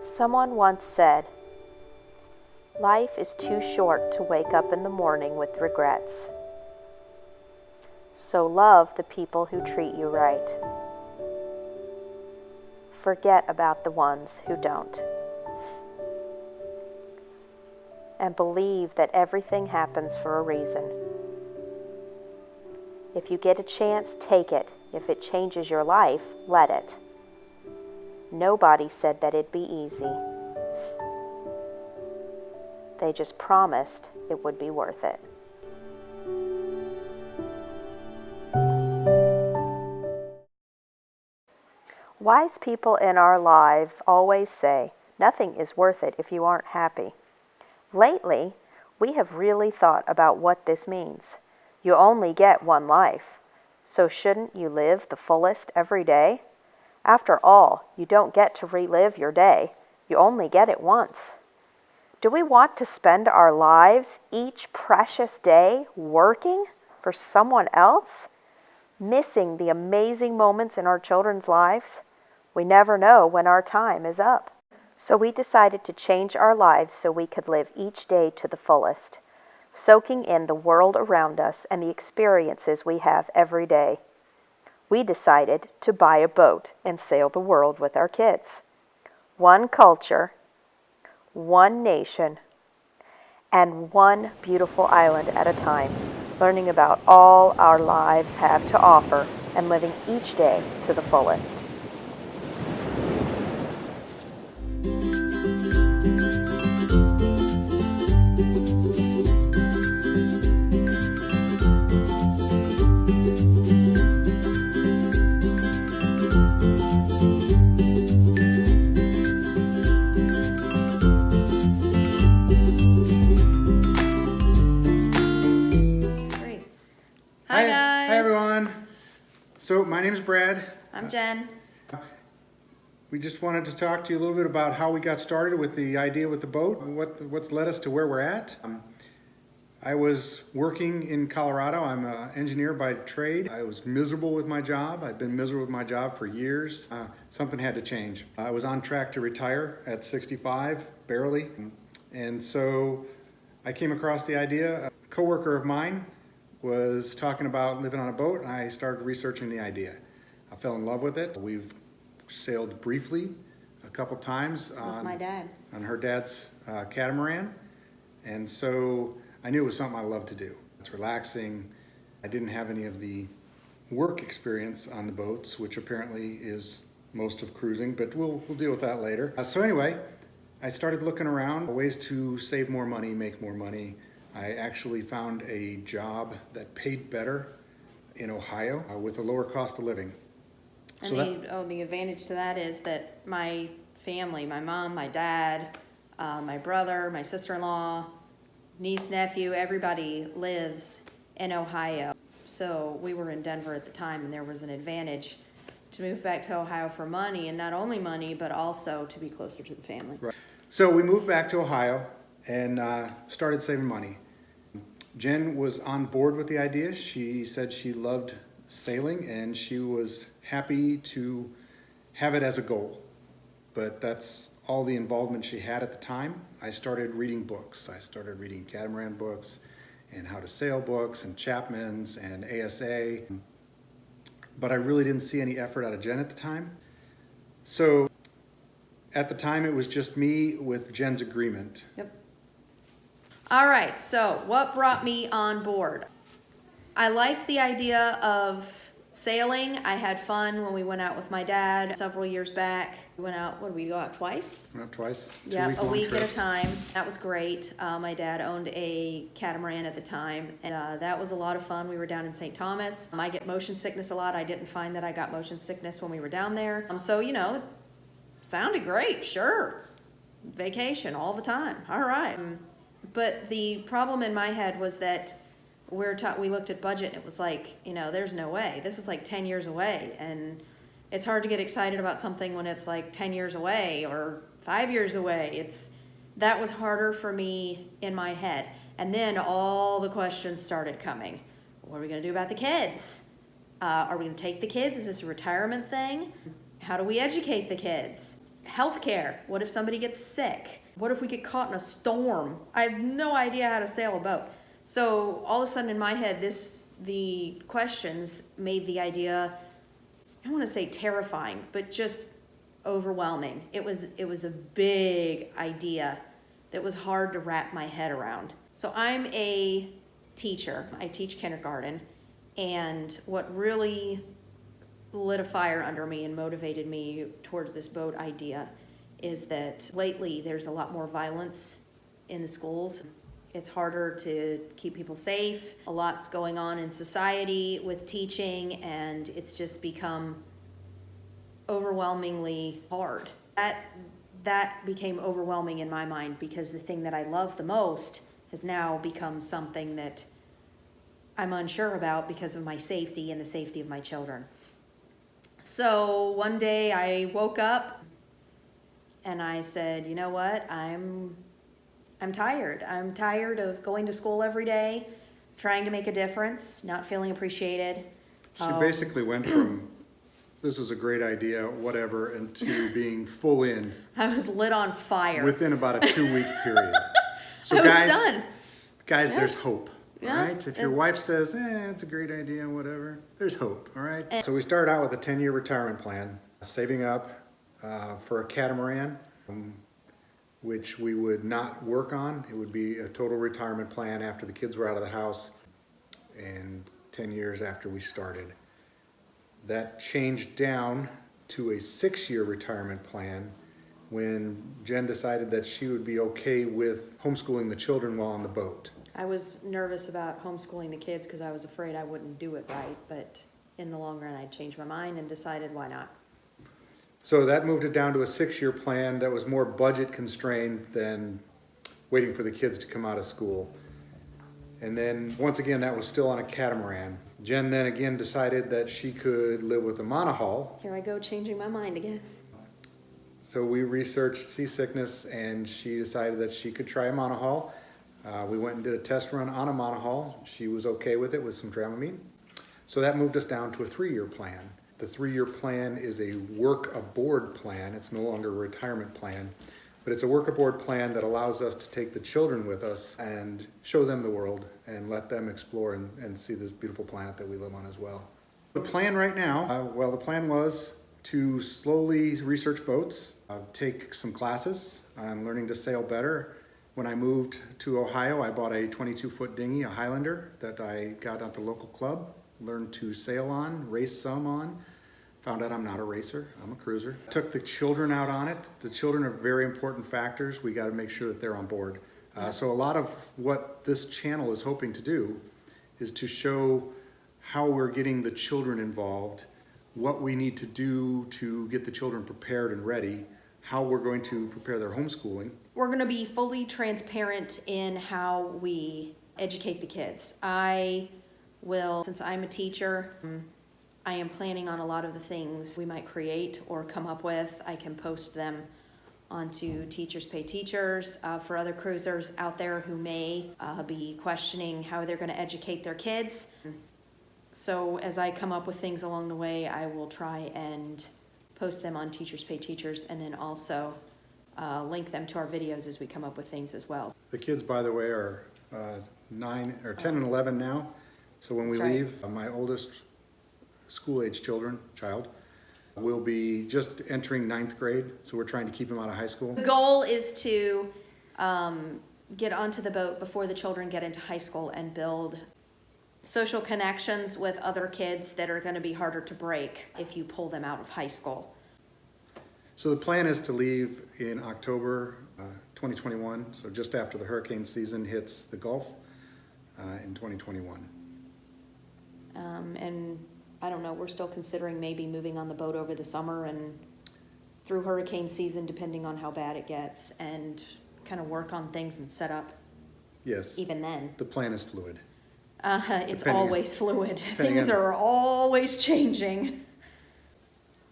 Someone once said, "Life is too short to wake up in the morning with regrets. So love the people who treat you right. Forget about the ones who don't. And believe that everything happens for a reason. If you get a chance, take it. If it changes your life, let it. Nobody said that it'd be easy. They just promised it would be worth it." Wise people in our lives always say, nothing is worth it if you aren't happy. Lately, we have really thought about what this means. You only get one life, so shouldn't you live the fullest every day? After all, you don't get to relive your day. You only get it once. Do we want to spend our lives each precious day working for someone else, missing the amazing moments in our children's lives? We never know when our time is up. So we decided to change our lives so we could live each day to the fullest, soaking in the world around us and the experiences we have every day. We decided to buy a boat and sail the world with our kids. One culture, one nation, and one beautiful island at a time, learning about all our lives have to offer and living each day to the fullest. Hi guys. Hi everyone. So my name is Brad. I'm Jen. We just wanted to talk to you a little bit about how we got started with the idea with the boat, what's led us to where we're at. I was working in Colorado. I'm an engineer by trade. I was miserable with my job. I'd been miserable with my job for years. Something had to change. I was on track to retire at 65, barely. And so I came across the idea. A coworker of mine was talking about living on a boat, and I started researching the idea. I fell in love with it. We've sailed briefly a couple times With my dad. on her dad's catamaran, and so I knew it was something I loved to do. It's relaxing. I didn't have any of the work experience on the boats, which apparently is most of cruising, but we'll deal with that later. So anyway, I started looking around ways to save more money, make more money. I actually found a job that paid better in Ohio with a lower cost of living. And the advantage to that is that my family, my mom, my dad, my brother, my sister-in-law, niece, nephew, everybody lives in Ohio. So we were in Denver at the time, and there was an advantage to move back to Ohio for money, and not only money, but also to be closer to the family. Right. So we moved back to Ohio and started saving money. Jen was on board with the idea. She said she loved sailing and she was happy to have it as a goal. But that's all the involvement she had at the time. I started reading books. I started reading catamaran books and how to sail books and Chapman's and ASA. But I really didn't see any effort out of Jen at the time. So at the time it was just me with Jen's agreement. Yep. All right, so what brought me on board? I liked the idea of sailing. I had fun when we went out with my dad several years back. We went out, what did we go out twice? Went out twice. Yeah, a two-week-long week at a trips. time. That was great. My dad owned a catamaran at the time, and that was a lot of fun. We were down in St. Thomas. I get motion sickness a lot. I didn't find that I got motion sickness when we were down there. So, sounded great, sure. Vacation all the time, all right. But the problem in my head was that we looked at budget and it was like, there's no way. This is like 10 years away, and it's hard to get excited about something when it's like 10 years away or 5 years away. That was harder for me in my head. And then all the questions started coming. What are we gonna do about the kids? Are we gonna take the kids? Is this a retirement thing? How do we educate the kids? Healthcare. What if somebody gets sick? What if we get caught in a storm? I have no idea how to sail a boat. So all of a sudden in my head, the questions made the idea, I don't want to say terrifying, but just overwhelming. It was a big idea that was hard to wrap my head around. So I'm a teacher. I teach kindergarten, and what really lit a fire under me and motivated me towards this boat idea is that lately there's a lot more violence in the schools. It's harder to keep people safe. A lot's going on in society with teaching, and it's just become overwhelmingly hard. That became overwhelming in my mind because the thing that I love the most has now become something that I'm unsure about because of my safety and the safety of my children. So one day I woke up and I said, you know what, I'm tired. I'm tired of going to school every day, trying to make a difference, not feeling appreciated. She basically went from, this is a great idea, whatever, and to being full in I was lit on fire. within about a 2-week period. So I was done. Guys, Yeah. there's hope. All Yeah. right. If your wife says, it's a great idea, whatever, there's hope. All right. So we started out with a 10-year retirement plan, saving up for a catamaran, which we would not work on. It would be a total retirement plan after the kids were out of the house and 10 years after we started. That changed down to a 6-year retirement plan when Jen decided that she would be okay with homeschooling the children while on the boat. I was nervous about homeschooling the kids because I was afraid I wouldn't do it right, but in the long run I changed my mind and decided why not. So that moved it down to a 6-year plan that was more budget constrained than waiting for the kids to come out of school. And then once again, that was still on a catamaran. Jen then again decided that she could live with a monohull. Here I go changing my mind again. So we researched seasickness and she decided that she could try a monohull. We went and did a test run on a monohull. She was okay with it with some Dramamine. So that moved us down to a 3-year plan. The 3-year plan is a work aboard plan. It's no longer a retirement plan, but it's a work aboard plan that allows us to take the children with us and show them the world and let them explore and see this beautiful planet that we live on as well. The plan right now, the plan was to slowly research boats, take some classes on learning to sail better. When I moved to Ohio, I bought a 22-foot dinghy, a Highlander, that I got at the local club, learned to sail on, race some on. Found out I'm not a racer, I'm a cruiser. Took the children out on it. The children are very important factors. We got to make sure that they're on board. So a lot of what this channel is hoping to do is to show how we're getting the children involved, what we need to do to get the children prepared and ready, how we're going to prepare their homeschooling. We're going to be fully transparent in how we educate the kids. I will, since I'm a teacher, I am planning on a lot of the things we might create or come up with. I can post them onto Teachers Pay Teachers for other cruisers out there who may be questioning how they're going to educate their kids. So as I come up with things along the way, I will try and post them on Teachers Pay Teachers and then also link them to our videos as we come up with things as well. The kids, by the way, are 10 and 11 now. So when we That's right. leave, my oldest school-age child, will be just entering 9th grade. So we're trying to keep him out of high school. The goal is to get onto the boat before the children get into high school and build social connections with other kids that are going to be harder to break if you pull them out of high school. So the plan is to leave in October 2021, so just after the hurricane season hits the Gulf in 2021. And I don't know, we're still considering maybe moving on the boat over the summer and through hurricane season, depending on how bad it gets, and kind of work on things and set up Yes, even then. the plan is fluid. It's Depending on- always fluid. depending Things on- are always changing.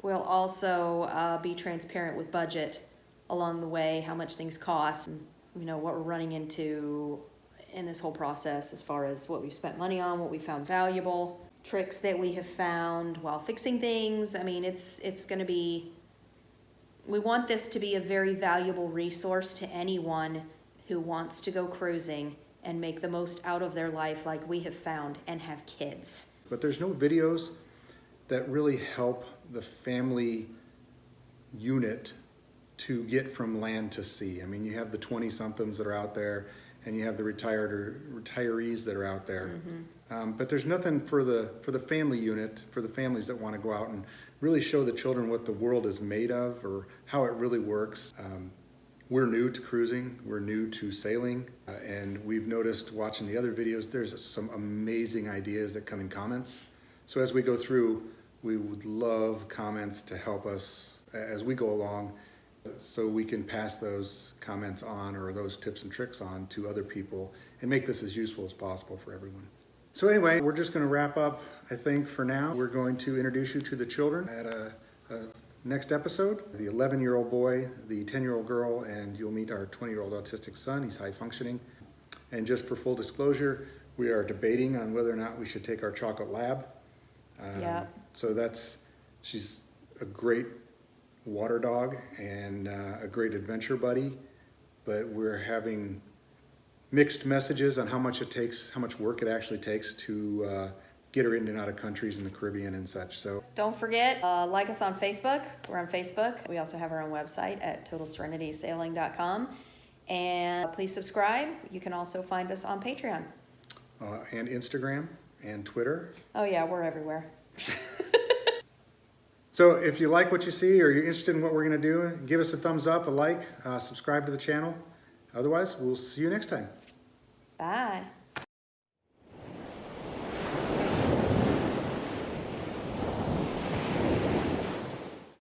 We'll also be transparent with budget along the way, how much things cost, and, you know, what we're running into in this whole process as far as what we've spent money on, what we found valuable, tricks that we have found while fixing things. I mean, it's going to be We want this to be a very valuable resource to anyone who wants to go cruising and make the most out of their life like we have found and have kids. But there's no videos that really help the family unit to get from land to sea. I mean, you have the 20-somethings that are out there, and you have the retired or retirees that are out there. But there's nothing for the family unit, for the families that want to go out and really show the children what the world is made of or how it really works. We're new to cruising, we're new to sailing, and we've noticed watching the other videos, there's some amazing ideas that come in comments. So as we go through, we would love comments to help us as we go along, so we can pass those comments on or those tips and tricks on to other people and make this as useful as possible for everyone. So anyway, we're just going to wrap up, I think, for now. We're going to introduce you to the children at a next episode. The 11-year-old boy, the 10-year-old girl, and you'll meet our 20-year-old autistic son. He's high functioning. And just for full disclosure, we are debating on whether or not we should take our chocolate lab. Yeah. So she's a great water dog and a great adventure buddy, but we're having mixed messages on how much work it actually takes to get her in and out of countries in the Caribbean and such. So Don't forget, like us on Facebook. We're on Facebook. We also have our own website at totalserenitysailing.com. And please subscribe. You can also find us on Patreon. and Instagram and Twitter. Oh yeah, we're everywhere. So if you like what you see or you're interested in what we're going to do, give us a thumbs up, a like, subscribe to the channel. Otherwise, we'll see you next time. Bye.